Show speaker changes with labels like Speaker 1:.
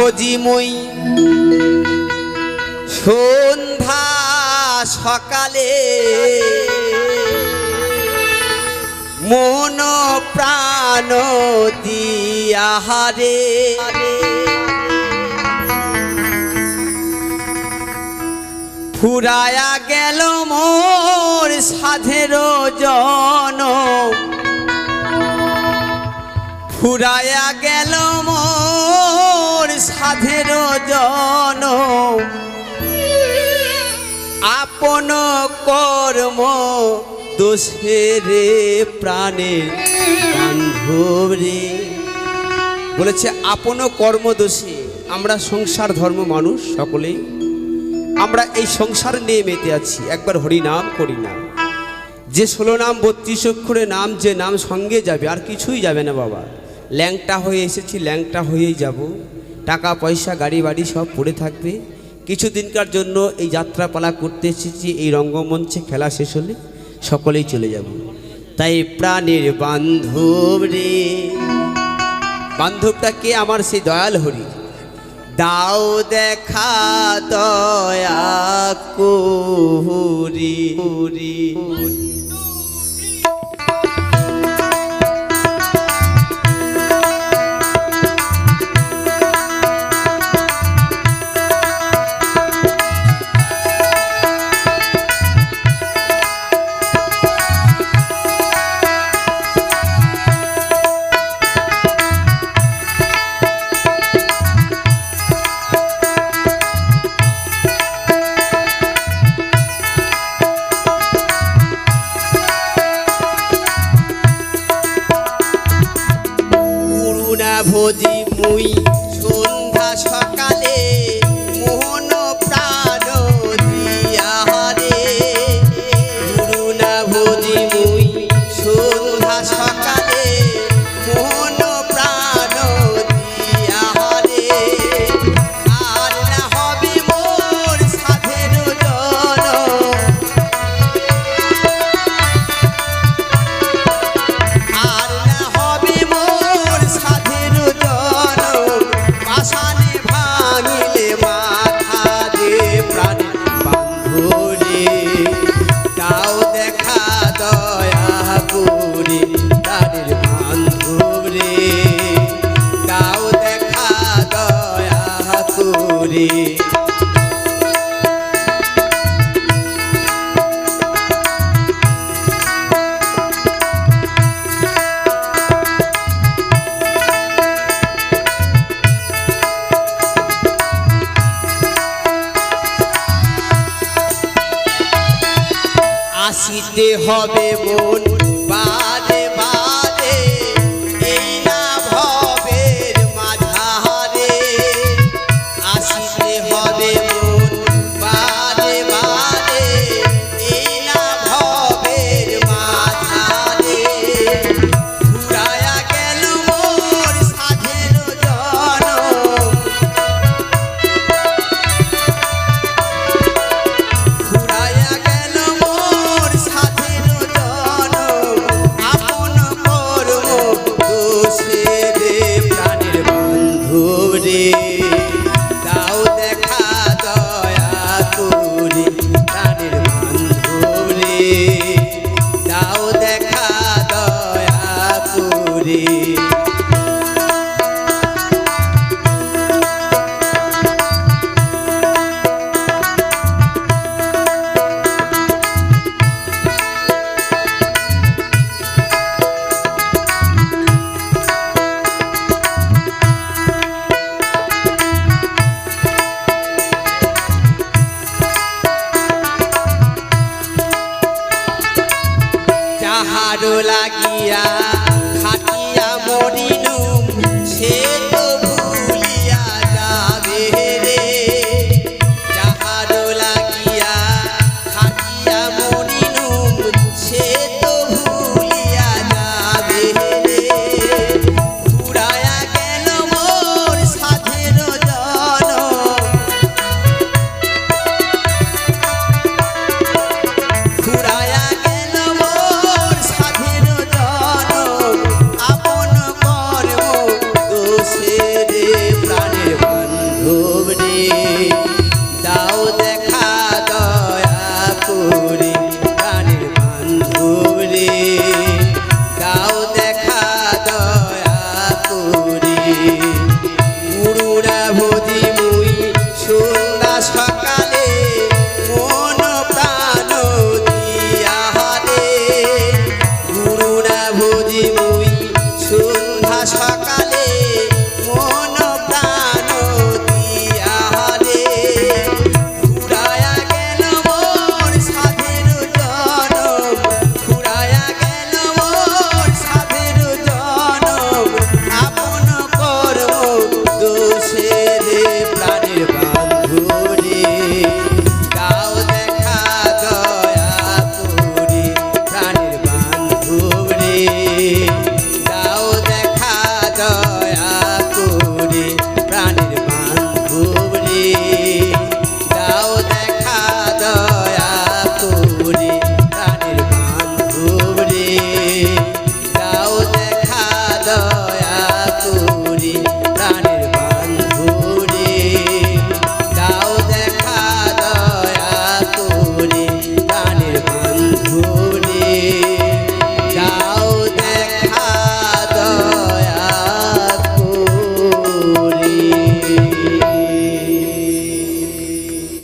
Speaker 1: ভোজিময়ী সন্ধ্যা সকালে মন প্রাণ দিয়াহারে ফুরায়া গেল মোর সাধের জনম ফুরায়া গেল মোর সাধের জনম আপন কর্ম দোষে রে প্রাণের বান্ধব রে বলেছে আপন কর্ম দোষে। আমরা সংসার ধর্ম মানুষ সকলেই আমরা এই সংসার নিয়ে মেতে আছি। একবার হরি নাম করি না, যে 16 নাম 32 অক্ষরে নাম, যে নাম সঙ্গে যাবে আর কিছুই যাবে না বাবা। ল্যাংটা হয়ে এসেছি, ল্যাংটা হয়েই যাব। টাকা পয়সা গাড়ি বাড়ি সব পড়ে থাকবে। কিছুদিনকার জন্য এই যাত্রাপালা করতে এসেছি, এই রঙ্গমঞ্চে খেলা শেষ হলে সকলেই চলে যাব। তাই প্রাণের বান্ধব রে, বান্ধবটা কে? আমার সেই দয়াল হরি। দাও দেখা দয়া করি ভোজিময়ী সন্ধ্যা সকালে মোহন প্রাণ দিয়াহারে গুরুনা ভোজিময়ী সন্ধ্যা সকালে মোহন প্রাণ দিয়াহারে আর না হবে মোর সাধের জনম আর না হবে মোর সাধের পাশানে ভাঙিলে মাথা দে প্রাণের বান্ধবরে তাও দেখা দয়া করে প্রাণের বান্ধবরে তাও দেখা দয়া করে আসিতে হবে মন বাদে বাদে এই না ভবের মাঝারে আসিতে হবে মন বাদে বাদে এই না ভবের মাঝারে ফুরায়া গেল মোর সাধের জনম ফুরায়া গেল মোর সাধের জনম আপন কর্ম দোষে রে প্রাণের বান্ধব রে